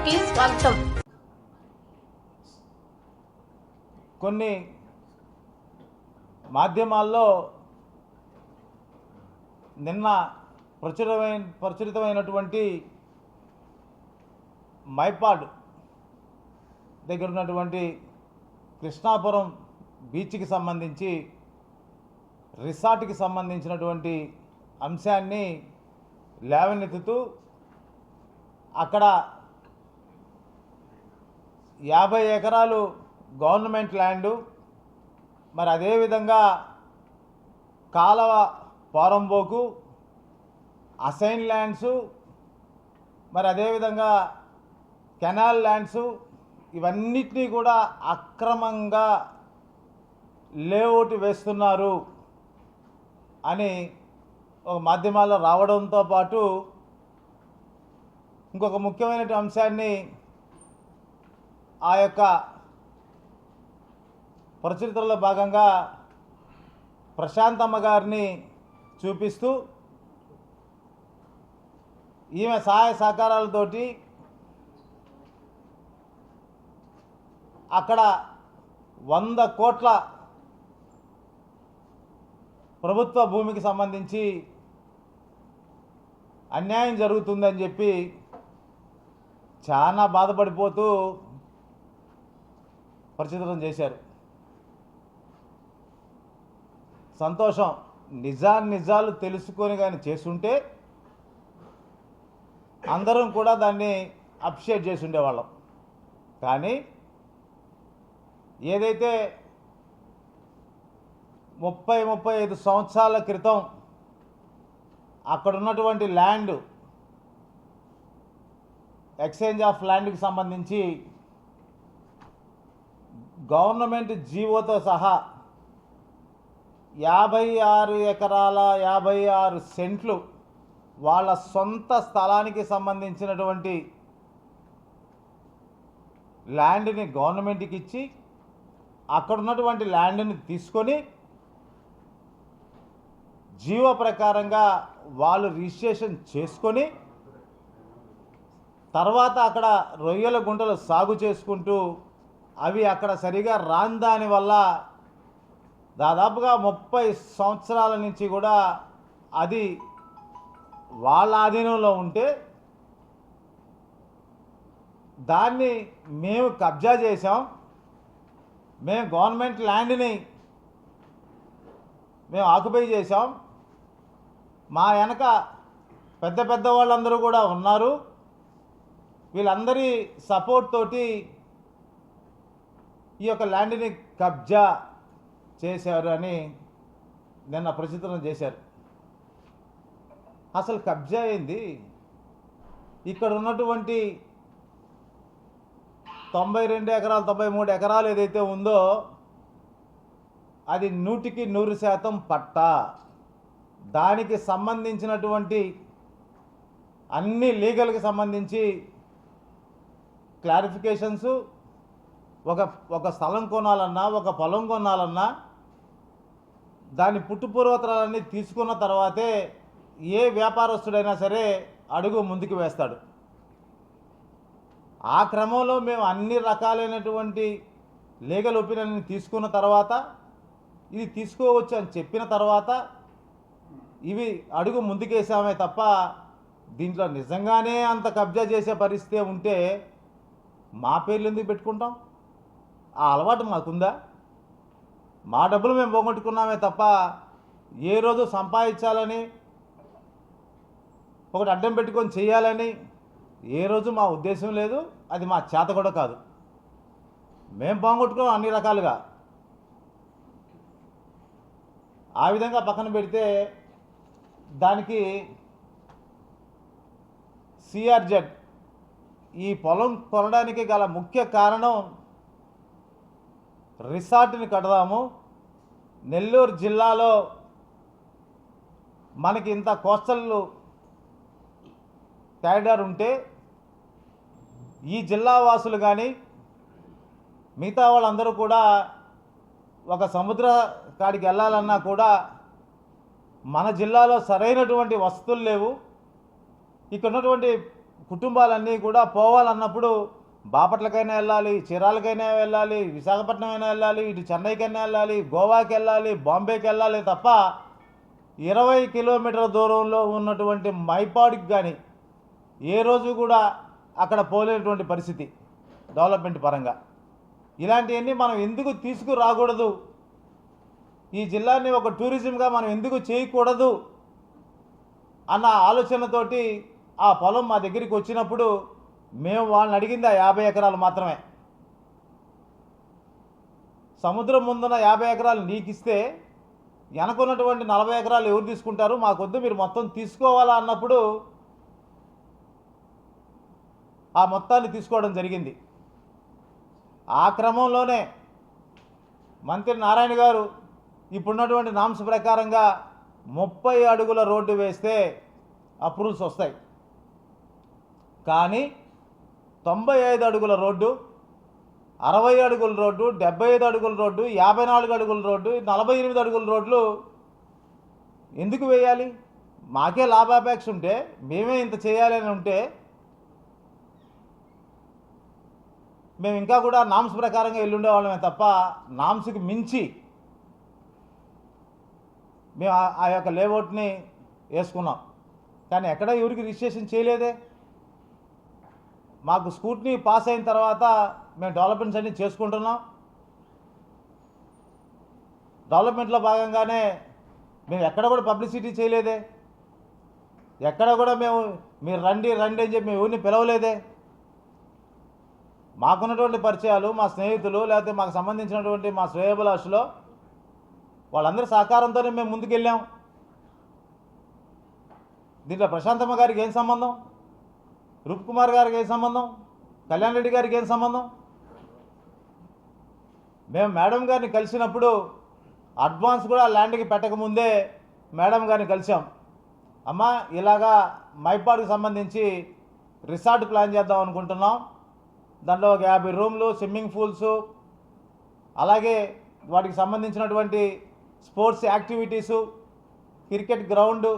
కి స్వాగతం. కొన్ని మాధ్యమాల్లో నిన్న ప్రచురితమైనటువంటి మైపాడ్ దగ్గర ఉన్నటువంటి కృష్ణాపురం బీచ్కి సంబంధించి రిసార్ట్కి సంబంధించినటువంటి అంశాన్ని లేవనెత్తుతూ అక్కడ 50 ఎకరాలు గవర్నమెంట్ ల్యాండు, మరి అదేవిధంగా కాలవ పోరంబోకు అసైన్ ల్యాండ్సు, మరి అదేవిధంగా కెనాల్ ల్యాండ్సు, ఇవన్నిటినీ కూడా అక్రమంగా లేఅవుట్ వేస్తున్నారు అని ఒక మాధ్యమాల్లో రావడంతో పాటు ఇంకొక ముఖ్యమైన అంశాన్ని ఆ యొక్క ప్రచురితలో భాగంగా ప్రశాంతమ్మ గారిని చూపిస్తూ ఈమె సహాయ సహకారాలతోటి అక్కడ 100 కోట్ల ప్రభుత్వ భూమికి సంబంధించి అన్యాయం జరుగుతుందని చెప్పి చాలా బాధపడిపోతూ ప్రచురితం చేశారు. సంతోషం, నిజాలు తెలుసుకొని కానీ చేస్తుంటే అందరం కూడా దాన్ని అప్రిషియేట్ చేసి ఉండేవాళ్ళం. కానీ ఏదైతే 30-35 సంవత్సరాల క్రితం అక్కడ ఉన్నటువంటి ల్యాండ్ ఎక్స్చేంజ్ ఆఫ్ ల్యాండ్కి సంబంధించి గవర్నమెంట్ జీవోతో సహా 56 ఎకరాల 56 సెంట్లు వాళ్ళ సొంత స్థలానికి సంబంధించినటువంటి ల్యాండ్ని గవర్నమెంట్కి ఇచ్చి అక్కడ ఉన్నటువంటి ల్యాండ్ని తీసుకొని జీవో ప్రకారంగా వాళ్ళు రిజిస్ట్రేషన్ చేసుకొని తర్వాత అక్కడ రొయ్యల గుంటలు సాగు చేసుకుంటూ అవి అక్కడ సరిగా రాని దాని వల్ల దాదాపుగా 30 సంవత్సరాల నుంచి కూడా అది వాళ్ళ ఆధీనంలో ఉంటే దాన్ని మేము కబ్జా చేసాం, మేము గవర్నమెంట్ ల్యాండ్ని మేము ఆక్యుపై చేసాం, మా వెనక పెద్ద వాళ్ళందరూ కూడా ఉన్నారు, వీళ్ళందరి సపోర్ట్ తోటి ఈ యొక్క ల్యాండ్ని కబ్జా చేశారు అని నిన్న ప్రచురితం చేశారు. అసలు కబ్జా అయింది ఇక్కడ ఉన్నటువంటి 92 ఎకరాలు 93 ఎకరాలు ఏదైతే ఉందో అది 100% పట్టా. దానికి సంబంధించినటువంటి అన్ని లీగల్కి సంబంధించి క్లారిఫికేషన్స్, ఒక స్థలం కొనాలన్నా ఒక పొలం కొనాలన్నా దాని పుట్టుపూర్వోత్తరాలన్నీ తీసుకున్న తర్వాతే ఏ వ్యాపారస్తుడైనా సరే అడుగు ముందుకు వేస్తాడు. ఆ క్రమంలో మేము అన్ని రకాలైనటువంటి లీగల్ ఒపీనియన్ని తీసుకున్న తర్వాత ఇది తీసుకోవచ్చు అని చెప్పిన తర్వాత ఇవి అడుగు ముందుకేసామే తప్ప దీంట్లో నిజంగానే అంత కబ్జా చేసే పరిస్థితి ఉంటే మా పేర్లు ఎందుకు పెట్టుకుంటాం? ఆ అలవాటు మాకుందా? మా డబ్బులు మేము పోగొట్టుకున్నామే తప్ప ఏ రోజు సంపాదించాలని ఒకటి అడ్డం పెట్టుకొని చేయాలని ఏ రోజు మా ఉద్దేశం లేదు. అది మా చేత కూడా కాదు. మేము పోగొట్టుకోం అన్ని రకాలుగా. ఆ విధంగా పక్కన పెడితే దానికి సిఆర్జెడ్ ఈ పొలం కొనడానికి గల ముఖ్య కారణం రిసార్ట్ని కడదాము, నెల్లూరు జిల్లాలో మనకి ఇంత కోస్టల్ కారిడార్ ఉంటే ఈ జిల్లా వాసులు కానీ మిగతా వాళ్ళందరూ కూడా ఒక సముద్ర కాడికి వెళ్ళాలన్నా కూడా మన జిల్లాలో సరైనటువంటి వసతులు లేవు. ఇక్కడ ఉన్నటువంటి కుటుంబాలన్నీ కూడా పోవాలన్నప్పుడు బాపట్లకైనా వెళ్ళాలి, చీరాలకైనా వెళ్ళాలి, విశాఖపట్నం అయినా వెళ్ళాలి, ఇటు చెన్నైకైనా వెళ్ళాలి, గోవాకి వెళ్ళాలి, బాంబేకి వెళ్ళాలి తప్ప 20 కిలోమీటర్ల దూరంలో ఉన్నటువంటి మైపాడుకి కానీ ఏ రోజు కూడా అక్కడ పోలేనటువంటి పరిస్థితి డెవలప్మెంట్ పరంగా. ఇలాంటివన్నీ మనం ఎందుకు తీసుకురాకూడదు, ఈ జిల్లాని ఒక టూరిజంగా మనం ఎందుకు చేయకూడదు అన్న ఆలోచనతోటి ఆ పొలం మా దగ్గరికి వచ్చినప్పుడు మేము వాళ్ళని అడిగింది ఆ 50 ఎకరాలు మాత్రమే. సముద్రం ముందున్న 50 ఎకరాలు నీకు ఇస్తే వెనకున్నటువంటి 40 ఎకరాలు ఎవరు తీసుకుంటారు, మాకొద్దు మీరు మొత్తం తీసుకోవాలా అన్నప్పుడు ఆ మొత్తాన్ని తీసుకోవడం జరిగింది. ఆ క్రమంలోనే మంత్రి నారాయణ గారు ఇప్పుడున్నటువంటి నామ్స్ ప్రకారంగా 30 అడుగుల రోడ్డు వేస్తే అప్రూవల్స్ వస్తాయి. కానీ 95 అడుగుల రోడ్డు, 60 అడుగుల రోడ్డు, 75 అడుగుల రోడ్డు, 54 అడుగుల రోడ్డు, 48 అడుగుల రోడ్లు ఎందుకు వేయాలి? మాకే లాభాపేక్ష ఉంటే, మేమే ఇంత చేయాలని ఉంటే మేము ఇంకా కూడా నామ్స్ ప్రకారంగా వెళ్ళుండేవాళ్ళమే తప్ప నామ్స్కి మించి మేము ఆ యొక్క లేఅవుట్ని వేసుకున్నాం. కానీ ఎక్కడ ఎవరికి రిజిస్ట్రేషన్ చేయలేదే. మాకు స్కూట్నీ పాస్ అయిన తర్వాత మేము డెవలప్మెంట్స్ అన్నీ చేసుకుంటున్నాం. డెవలప్మెంట్లో భాగంగానే మేము ఎక్కడ కూడా పబ్లిసిటీ చేయలేదే, ఎక్కడ కూడా మేము మీరు రండి రండి అని చెప్పి మేము ఎవరిని పిలవలేదే. మాకున్నటువంటి పరిచయాలు, మా స్నేహితులు, లేకపోతే మాకు సంబంధించినటువంటి మా శ్రేయోభిలాషులో వాళ్ళందరి సహకారంతోనే మేము ముందుకెళ్ళాం. దీంట్లో ప్రశాంతమ్మ గారికి ఏం సంబంధం, రూప్ కుమార్ గారికి ఏం సంబంధం, కళ్యాణ్ రెడ్డి గారికి ఏం సంబంధం? మేము మేడం గారిని కలిసినప్పుడు అడ్వాన్స్ కూడా ల్యాండ్కి పెట్టకముందే మేడం గారిని కలిసాం. అమ్మ ఇలాగా మైపాడుకి సంబంధించి రిసార్ట్ ప్లాన్ చేద్దాం అనుకుంటున్నాం. దాంట్లో ఒక 50 రూమ్లు, స్విమ్మింగ్ పూల్స్, అలాగే వాటికి సంబంధించినటువంటి స్పోర్ట్స్ యాక్టివిటీసు, క్రికెట్ గ్రౌండు,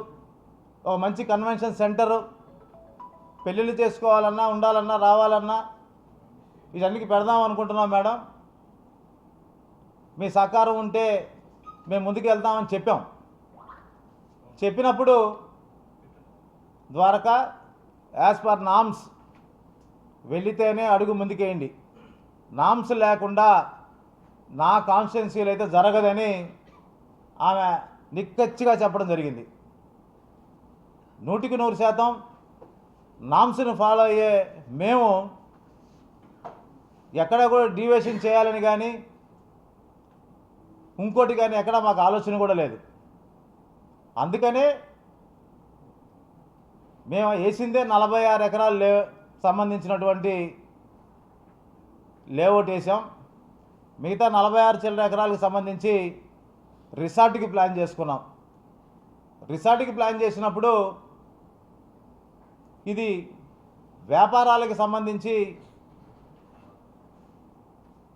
ఒక మంచి కన్వెన్షన్ సెంటరు, పెళ్ళిళ్ళు చేసుకోవాలన్నా, ఉండాలన్నా, రావాలన్నా వీటన్నిటికీ పెడదాం అనుకుంటున్నాం మేడం. మీ సహకారం ఉంటే మేము ముందుకు వెళ్తామని చెప్పాం. చెప్పినప్పుడు ద్వారకా యాజ్ పర్ నామ్స్ వెళితేనే అడుగు ముందుకేయండి, నామ్స్ లేకుండా నా కాన్స్టిట్యున్సీలు అయితే జరగదని ఆమె నిక్కచ్చిగా చెప్పడం జరిగింది. 100% నామ్స్ని ఫాలో అయ్యే మేము ఎక్కడ కూడా డీవియేషన్ చేయాలని కానీ ఇంకోటి కానీ ఎక్కడ మాకు ఆలోచన కూడా లేదు. అందుకనే మేము వేసిందే 46 ఎకరాలు సంబంధించినటువంటి లేఅవుట్ వేసాం. మిగతా 46 చిల్లర ఎకరాలకు సంబంధించి రిసార్ట్కి ప్లాన్ చేసుకున్నాం. రిసార్ట్కి ప్లాన్ చేసినప్పుడు ఇది వ్యాపారాలకు సంబంధించి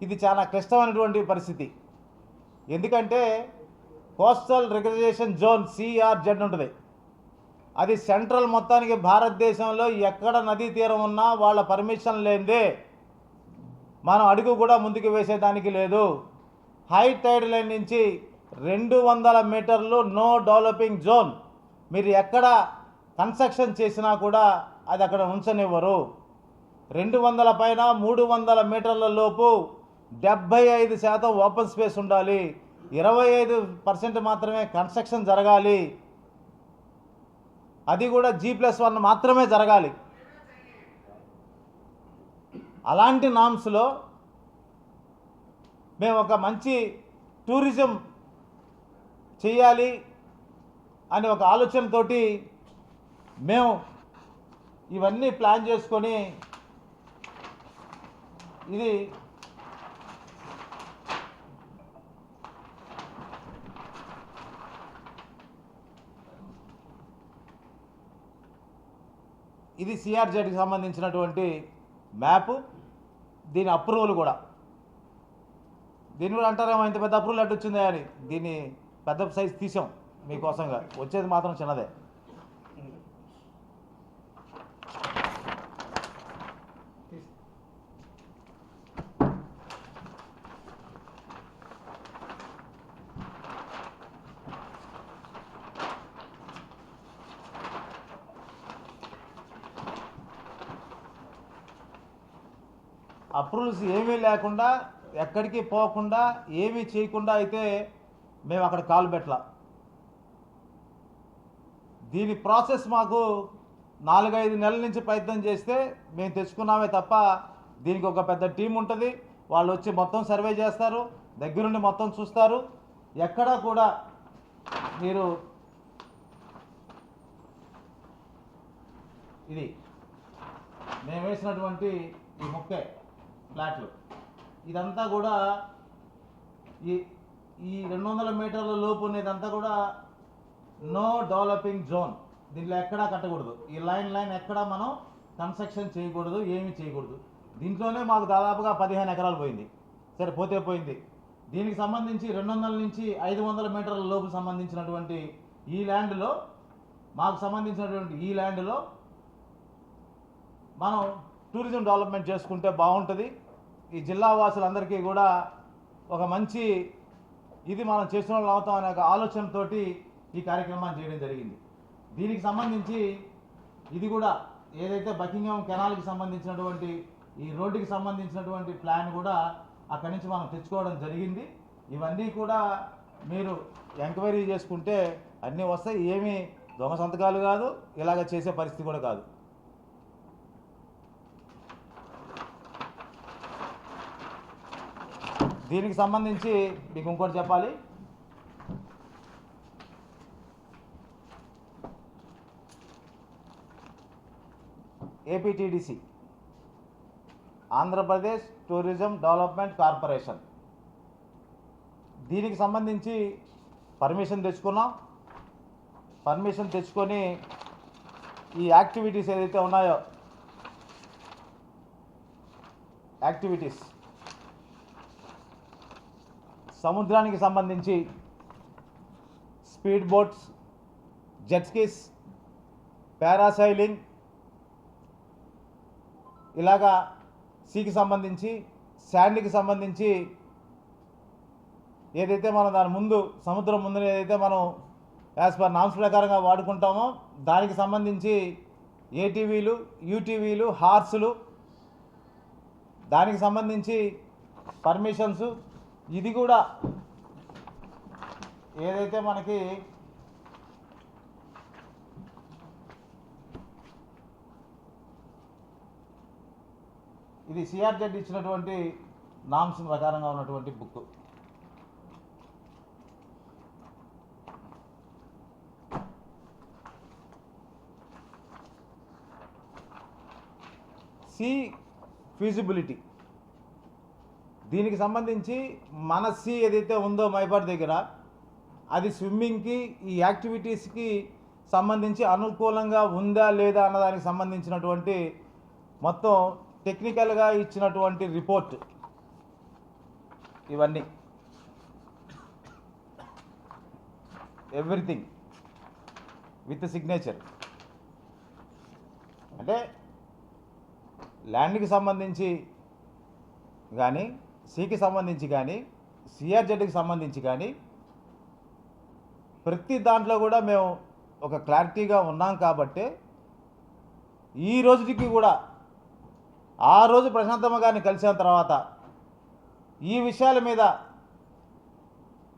ఇది చాలా క్లిష్టమైనటువంటి పరిస్థితి. ఎందుకంటే కోస్టల్ రికగ్నిషన్ జోన్ CRZ ఉంటుంది. అది సెంట్రల్ మొత్తానికి భారతదేశంలో ఎక్కడ నదీ తీరం ఉన్నా వాళ్ళ పర్మిషన్ లేనిదే మనం అడుగు కూడా ముందుకు వేసేదానికి లేదు. హై టైడ్ లైన్ నుంచి 200 మీటర్లు నో డెవలపింగ్ జోన్. మీరు ఎక్కడ కన్స్ట్రక్షన్ చేసినా కూడా అది అక్కడ ఉంచనివ్వరు. 200 పైన 300 మీటర్ల లోపు 75% ఓపెన్ స్పేస్ ఉండాలి. 25% మాత్రమే కన్స్ట్రక్షన్ జరగాలి. అది కూడా G+1 మాత్రమే జరగాలి. అలాంటి నామ్స్లో మేము ఒక మంచి టూరిజం చేయాలి అనే ఒక ఆలోచనతోటి మేము ఇవన్నీ ప్లాన్ చేసుకొని ఇది CRZకి సంబంధించినటువంటి మ్యాప్. దీని అప్రూవల్ కూడా దీన్ని కూడా అంటారేమో ఇంత పెద్ద అప్రూవల్ అడ్డు వచ్చిందా అని. దీన్ని పెద్ద సైజ్ తీసాం మీకోసంగా, వచ్చేది మాత్రం చిన్నదే. అప్రూవల్స్ ఏమీ లేకుండా ఎక్కడికి పోకుండా ఏమీ చేయకుండా అయితే మేము అక్కడ కాలు పెట్టలా. దీని ప్రాసెస్ మాకు 4-5 నెలల నుంచి ప్రయత్నం చేస్తే మేము తెచ్చుకున్నామే తప్ప దీనికి ఒక పెద్ద టీం ఉంటుంది. వాళ్ళు వచ్చి మొత్తం సర్వే చేస్తారు, దగ్గరుండి మొత్తం చూస్తారు. ఎక్కడా కూడా మీరు ఇది మేము వేసినటువంటి ఈ మొక్కే ఫ్లాట్లు ఇదంతా కూడా ఈ 200 మీటర్ల లోపు ఉన్నదంతా కూడా నో డెవలపింగ్ జోన్. దీంట్లో ఎక్కడా కట్టకూడదు. ఈ లైన్ ఎక్కడా మనం కన్స్ట్రక్షన్ చేయకూడదు, ఏమీ చేయకూడదు. దీంట్లోనే మాకు దాదాపుగా 15 ఎకరాలు పోయింది. సరే పోతే పోయింది. దీనికి సంబంధించి 200 నుంచి 500 మీటర్ల లోపు సంబంధించినటువంటి ఈ ల్యాండ్లో మాకు సంబంధించినటువంటి ఈ ల్యాండ్లో మనం టూరిజం డెవలప్మెంట్ చేసుకుంటే బాగుంటుంది. ఈ జిల్లా వాసులందరికీ కూడా ఒక మంచి ఇది మనం చేసిన వాళ్ళు అవుతాం అనే ఒక ఆలోచనతోటి ఈ కార్యక్రమాన్ని చేయడం జరిగింది. దీనికి సంబంధించి ఇది కూడా ఏదైతే బకింగ్హామ్ కెనాల్కి సంబంధించినటువంటి ఈ రోడ్డుకి సంబంధించినటువంటి ప్లాన్ కూడా అక్కడి నుంచి మనం తెచ్చుకోవడం జరిగింది. ఇవన్నీ కూడా మీరు ఎంక్వైరీ చేసుకుంటే అన్నీ వస్తాయి. ఏమీ దొంగ సంతకాలు కాదు, ఇలాగ చేసే పరిస్థితి కూడా కాదు. దీనికి సంబంధించి మీకు ఇంకోటి చెప్పాలి. APTDC Andhra Pradesh tourism development corporation దీనికి సంబంధించి పర్మిషన్ తెచ్చుకున్నాం. పర్మిషన్ తెచ్చుకొని ఈ యాక్టివిటీస్ ఏదైతే ఉన్నాయో యాక్టివిటీస్ సముద్రానికి సంబంధించి speed boats, jet skis, parasailing, ఇలాగా సీకి సంబంధించి శాండ్కి సంబంధించి ఏదైతే మనం దాని ముందు సముద్రం ముందు ఏదైతే మనం యాజ్ పర్ నామ్స్ ప్రకారంగా వాడుకుంటామో దానికి సంబంధించి ఏటీవీలు, యూటీవీలు, హార్సులు, దానికి సంబంధించి పర్మిషన్స్. ఇది కూడా ఏదైతే మనకి ఇది సిఆర్జెడ్ ఇచ్చినటువంటి నామ్స్ ప్రకారంగా ఉన్నటువంటి బుక్. సీ ఫీజిబిలిటీ దీనికి సంబంధించి మన సీ ఏదైతే ఉందో మైపాడు దగ్గర అది స్విమ్మింగ్కి ఈ యాక్టివిటీస్కి సంబంధించి అనుకూలంగా ఉందా లేదా అన్నదానికి సంబంధించినటువంటి మొత్తం టెక్నికల్గా ఇచ్చినటువంటి రిపోర్ట్ ఇవన్నీ ఎవ్రీథింగ్ విత్ సిగ్నేచర్. అంటే ల్యాండ్కి సంబంధించి కానీ సీకి సంబంధించి కానీ సిఆర్జెడ్కి సంబంధించి కానీ ప్రతి దాంట్లో కూడా మేము ఒక క్లారిటీగా ఉన్నాం. కాబట్టి ఈ రోజుకి కూడా ఆ రోజు ప్రశాంతమ్మ గారిని కలిసిన తర్వాత ఈ విషయాల మీద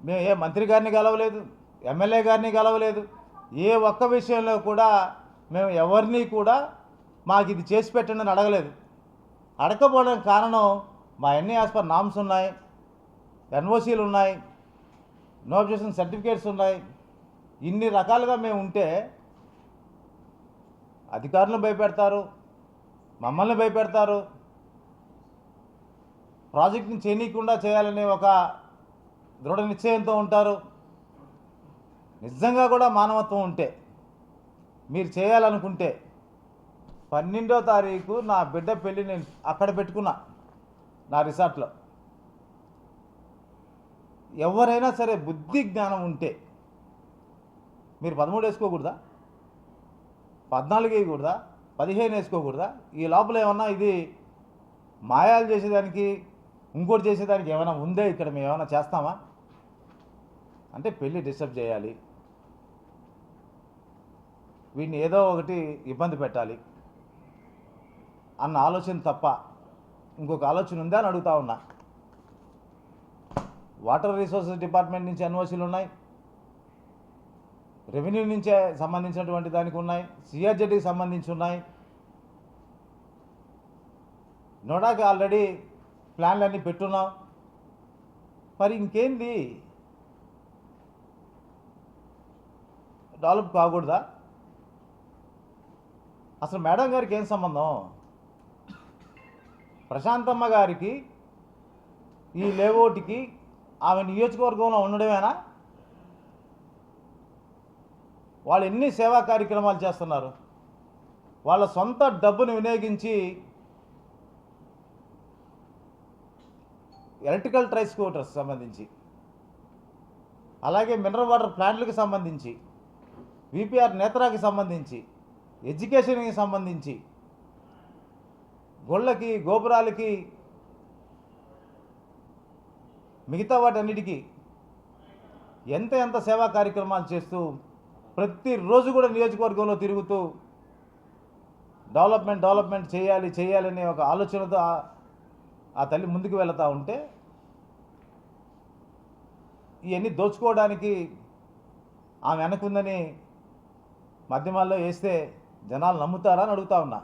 మేము ఏ మంత్రి గారిని కలవలేదు, ఎమ్మెల్యే గారిని కలవలేదు. ఏ ఒక్క విషయంలో కూడా మేము ఎవరిని కూడా మాకు ఇది చేసి పెట్టండి అని అడగలేదు. అడగకపోవడానికి కారణం మా ఎన్ని యాజ్ పర్ నామ్స్ ఉన్నాయి, ఎన్ఓసీలు ఉన్నాయి, నో అబ్జెక్షన్ సర్టిఫికేట్స్ ఉన్నాయి. ఇన్ని రకాలుగా మేము ఉంటే అధికారులను భయపెడతారు, మమ్మల్ని భయపెడతారు, ప్రాజెక్ట్ని చేయనీయకుండా చేయాలనే ఒక దృఢ నిశ్చయంతో ఉంటారు. నిజంగా కూడా మానవత్వం ఉంటే మీరు చేయాలనుకుంటే 12వ తారీఖు నా బిడ్డ పెళ్ళి నేను అక్కడ పెట్టుకున్నా నా రిసార్ట్లో. ఎవరైనా సరే బుద్ధి జ్ఞానం ఉంటే మీరు 13 వేసుకోకూడదా, 14 వేయకూడదా, 15 వేసుకోకూడదా? ఈ లోపల ఏమన్నా ఇది మాయాలు చేసేదానికి ఇంకోటి చేసేదానికి ఏమైనా ఉందే? ఇక్కడ మేము ఏమైనా చేస్తామా? అంటే పెళ్ళి డిస్టర్బ్ చేయాలి, వీడిని ఏదో ఒకటి ఇబ్బంది పెట్టాలి అన్న ఆలోచన తప్ప ఇంకొక ఆలోచన ఉందా అని అడుగుతా ఉన్నా. వాటర్ రిసోర్సెస్ డిపార్ట్మెంట్ నుంచి ఎన్ఓసీలు ఉన్నాయి, రెవెన్యూ నుంచే సంబంధించినటువంటి దానికి ఉన్నాయి, సిఆర్జెడ్కి సంబంధించి ఉన్నాయి, నోడాకి ఆల్రెడీ ప్లాన్లన్నీ పెట్టున్నాం. మరి ఇంకేంది, డెవలప్ కాకూడదా? అసలు మేడం గారికి ఏం సంబంధం? ప్రశాంతమ్మ గారికి ఈ లేఅవుట్కి ఆమె నియోజకవర్గంలో ఉండడమేనా? వాళ్ళు ఎన్ని సేవా కార్యక్రమాలు చేస్తున్నారు. వాళ్ళ సొంత డబ్బును వినియోగించి ఎలక్ట్రికల్ ట్రైస్కూటర్స్ సంబంధించి, అలాగే మినరల్ వాటర్ ప్లాంట్లకు సంబంధించి, విపిఆర్ నేత్రాకి సంబంధించి, ఎడ్యుకేషన్కి సంబంధించి, గొళ్ళకి గోపురాలకి, మిగతా వాటన్నిటికీ ఎంత సేవా కార్యక్రమాలు చేస్తూ ప్రతిరోజు కూడా నియోజకవర్గంలో తిరుగుతూ డెవలప్మెంట్ చేయాలనే ఒక ఆలోచనతో ఆ తల్లి ముందుకు వెళుతూ ఉంటే ఇవన్నీ దోచుకోవడానికి ఆమె వెనకుందని మాధ్యమాల్లో వేస్తే జనాలు నమ్ముతారా అని అడుగుతా ఉన్నా.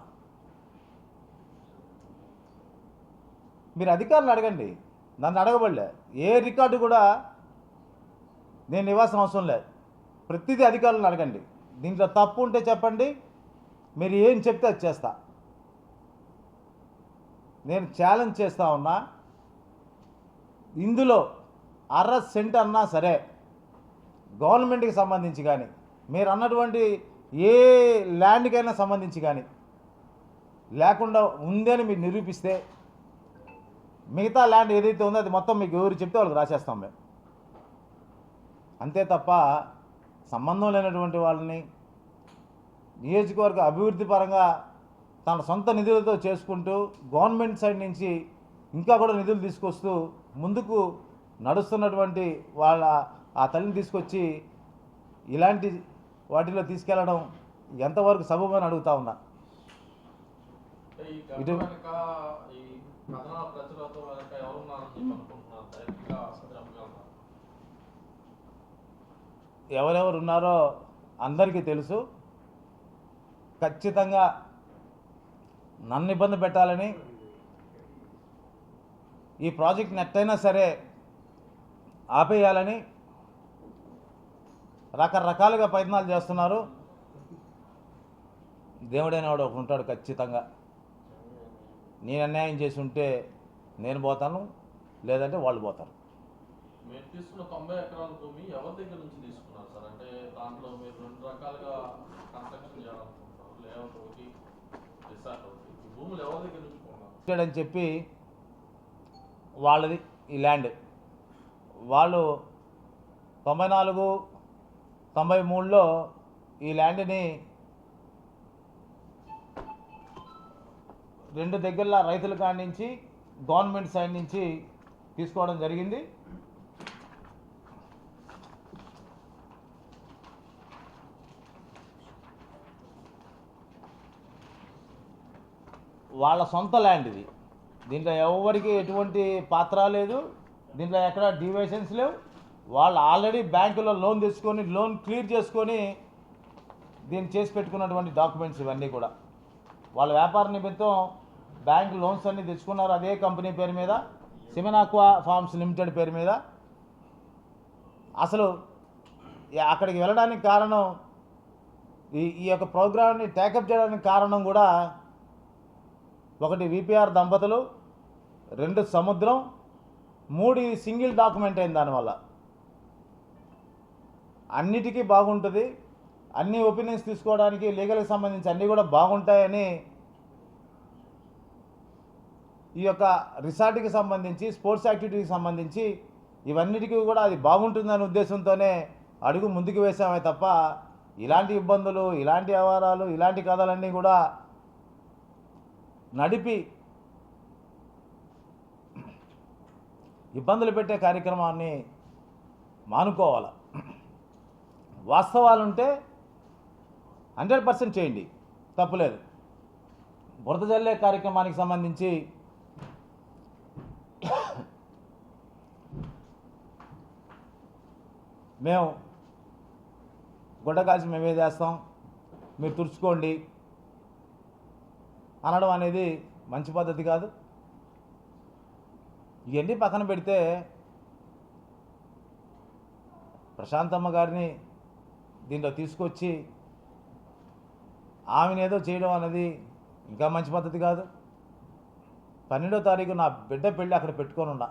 మీరు అధికారులు అడగండి, నన్ను అడగబడలే. ఏ రికార్డు కూడా నేను ఇవ్వాల్సిన అవసరం లేదు. ప్రతిదీ అధికారులను అడగండి. దీంట్లో తప్పు ఉంటే చెప్పండి, మీరు ఏం చెప్తే అది చేస్తా. నేను ఛాలెంజ్ చేస్తూ ఉన్నా, ఇందులో $0.5 అన్నా సరే గవర్నమెంట్కి సంబంధించి కానీ, మీరు అన్నటువంటి ఏ ల్యాండ్కైనా సంబంధించి కానీ లేకుండా ఉందని మీరు నిరూపిస్తే మిగతా ల్యాండ్ ఏదైతే ఉందో అది మొత్తం మీకు ఎవరు చెప్తే వాళ్ళకి రాసేస్తాం మేము. అంతే తప్ప సంబంధం లేనటువంటి వాళ్ళని నియోజకవర్గ అభివృద్ధి పరంగా తన సొంత నిధులతో చేసుకుంటూ గవర్నమెంట్ సైడ్ నుంచి ఇంకా కూడా నిధులు తీసుకొస్తూ ముందుకు నడుస్తున్నటువంటి వాళ్ళ ఆ తల్లిని తీసుకొచ్చి ఇలాంటి వాటిలో తీసుకెళ్లడం ఎంతవరకు సబబని అడుగుతా ఉన్నా. ఎవరెవరు ఉన్నారో అందరికీ తెలుసు. ఖచ్చితంగా నన్ను ఇబ్బంది పెట్టాలని, ఈ ప్రాజెక్ట్ని ఎట్టయినా సరే ఆపేయాలని రకరకాలుగా ప్రయత్నాలు చేస్తున్నారు. దేవుడైన వాడు ఒకడు ఉంటాడు ఖచ్చితంగా. నేను అన్యాయం చేసి ఉంటే నేను పోతాను, లేదంటే వాళ్ళు పోతారు. మీరు తీసుకున్న 90 ఎకరాల భూమి ఎవరి దగ్గర నుంచి తీసుకున్నారు సార్? అంటే దాంట్లో మీరు 2 రకాలుగా కన్స్ట్రక్షన్ చేయాలనుకుంటున్నారు, లేఅవుట్ ఒకటి, రిసార్ట్ ఒకటి. ఈ భూములు ఎవరి దగ్గర నుంచి కొన్నారు అని చెప్పి వాళ్ళది ఈ ల్యాండ్. వాళ్ళు 94, 93లో ఈ ల్యాండ్ని 2 దగ్గరలో రైతుల కాడి నుంచి గవర్నమెంట్ సైడ్ నుంచి తీసుకోవడం జరిగింది. వాళ్ళ సొంత ల్యాండ్ ఇది. దీంట్లో ఎవరికి ఎటువంటి పాత్ర లేదు, దీంట్లో ఎక్కడ డివిజన్స్ లేవు. వాళ్ళు ఆల్రెడీ బ్యాంకులో లోన్ తెచ్చుకొని లోన్ క్లియర్ చేసుకొని దీన్ని చేసి పెట్టుకున్నటువంటి డాక్యుమెంట్స్ ఇవన్నీ కూడా. వాళ్ళ వ్యాపార నిమిత్తం బ్యాంక్ లోన్స్ అన్నీ తెచ్చుకున్నారు అదే కంపెనీ పేరు మీద, సిమెనాక్వా ఫార్మ్స్ లిమిటెడ్ పేరు మీద. అసలు అక్కడికి వెళ్ళడానికి కారణం, ఈ యొక్క ప్రోగ్రామ్ని టేకప్ చేయడానికి కారణం కూడా ఒకటి విపిఆర్ దంపతులు, 2 సముద్రం, 3 సింగిల్ డాక్యుమెంట్ అయింది. దానివల్ల అన్నిటికీ బాగుంటుంది, అన్ని ఒపీనియన్స్ తీసుకోవడానికి లీగల్కి సంబంధించి అన్నీ కూడా బాగుంటాయని ఈ యొక్క రిసార్ట్కి సంబంధించి, స్పోర్ట్స్ యాక్టివిటీకి సంబంధించి ఇవన్నిటికీ కూడా అది బాగుంటుందనే ఉద్దేశంతోనే అడుగు ముందుకు వేసామే తప్ప ఇలాంటి ఇబ్బందులు, ఇలాంటి వ్యవహారాలు, ఇలాంటి కథలన్నీ కూడా నడిపి ఇబ్బందులు పెట్టే కార్యక్రమాన్ని మానుకోవాలి. వాస్తవాలుంటే 100% చేయండి, తప్పులేదు. బురద జల్లే కార్యక్రమానికి సంబంధించి మేము గుడ్డ కాల్చి మేమే చేస్తాం, మీరు తుడుచుకోండి అనడం అనేది మంచి పద్ధతి కాదు. ఇవన్నీ పక్కన పెడితే ప్రశాంతమ్మ గారిని దీంట్లో తీసుకొచ్చి ఆమెనేదో చేయడం అనేది ఇంకా మంచి పద్ధతి కాదు. 12వ తారీఖు నా బిడ్డ పెళ్ళి అక్కడ పెట్టుకొని ఉండా.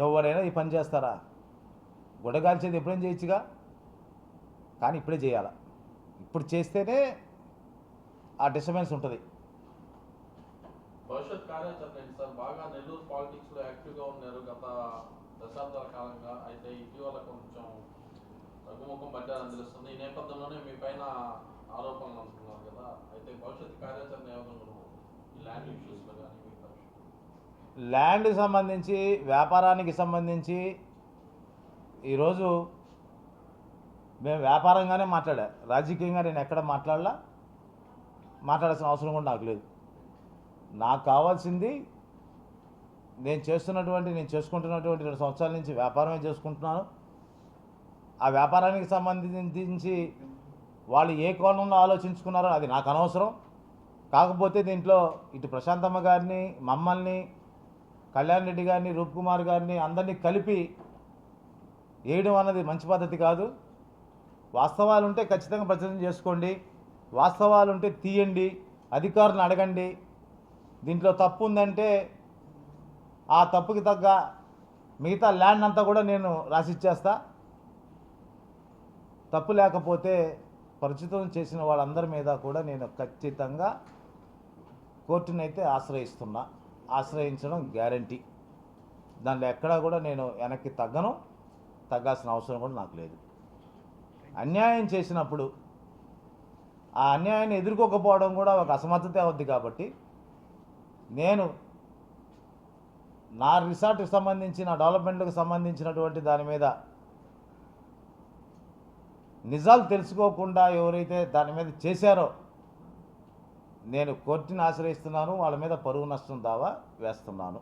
ఎవరైనా ఈ పని చేస్తారా? గుడగాల్చేది ఎప్పుడైనా చేయొచ్చుగా, కానీ ఇప్పుడే చేయాలి. ఇప్పుడు చేస్తేనే ఆ డిస్టర్బెన్స్ ఉంటుంది. భవిష్యత్ కార్యాచరణ ఏంటి సార్? బాగా నెల్లూరు పాలిటిక్స్లో యాక్టివ్గా ఉన్నారు గత దశాబ్దాల కాలంగా. అయితే ఇటీవల కొంచెం తగ్గుముఖం పడ్డారని తెలుస్తుంది. ఈ నేపథ్యంలోనే మీ పైన ఆరోపణలు అంటున్నారు కదా. అయితే భవిష్యత్ కార్యాచరణ ఏమన్నా ఈ ల్యాండ్ ఇష్యూస్లో కానీ మిగతా ల్యాండ్కి సంబంధించి, వ్యాపారానికి సంబంధించి ఈరోజు మేము వ్యాపారంగానే మాట్లాడా, రాజకీయంగా నేను ఎక్కడ మాట్లాడాల్సిన అవసరం కూడా నాకు లేదు. నాకు కావాల్సింది నేను చేసుకుంటున్నటువంటి 2 సంవత్సరాల నుంచి వ్యాపారమే చేసుకుంటున్నాను. ఆ వ్యాపారానికి సంబంధించి వాళ్ళు ఏ కోణంలో ఆలోచించుకున్నారో అది నాకు అనవసరం. కాకపోతే దీంట్లో ఇటు ప్రశాంతమ్మ గారిని, మమ్మల్ని, కళ్యాణ్ రెడ్డి గారిని, రూప్ కుమార్ గారిని అందరినీ కలిపి వేయడం అన్నది మంచి పద్ధతి కాదు. వాస్తవాలు ఉంటే ఖచ్చితంగా ప్రచారం చేసుకోండి, వాస్తవాలు ఉంటే తీయండి, అధికారులను అడగండి. దీంట్లో తప్పు ఉందంటే ఆ తప్పుకి తగ్గ మిగతా ల్యాండ్ అంతా కూడా నేను రాసిచ్చేస్తా. తప్పు లేకపోతే పరిచితం చేసిన వాళ్ళందరి మీద కూడా నేను ఖచ్చితంగా కోర్టునైతే ఆశ్రయించడం గ్యారంటీ. దాంట్లో ఎక్కడా కూడా నేను వెనక్కి తగ్గాల్సిన అవసరం కూడా నాకు లేదు. అన్యాయం చేసినప్పుడు ఆ అన్యాయాన్ని ఎదుర్కోకపోవడం కూడా ఒక అసమర్థత అవుద్ది. కాబట్టి నేను నా రిసార్ట్కి సంబంధించి, నా డెవలప్మెంట్కి సంబంధించినటువంటి దాని మీద నిజాలు తెలుసుకోకుండా ఎవరైతే దాని మీద చేశారో నేను కోర్టుని ఆశ్రయిస్తున్నాను, వాళ్ళ మీద పరువు నష్టం దావా వేస్తున్నాను.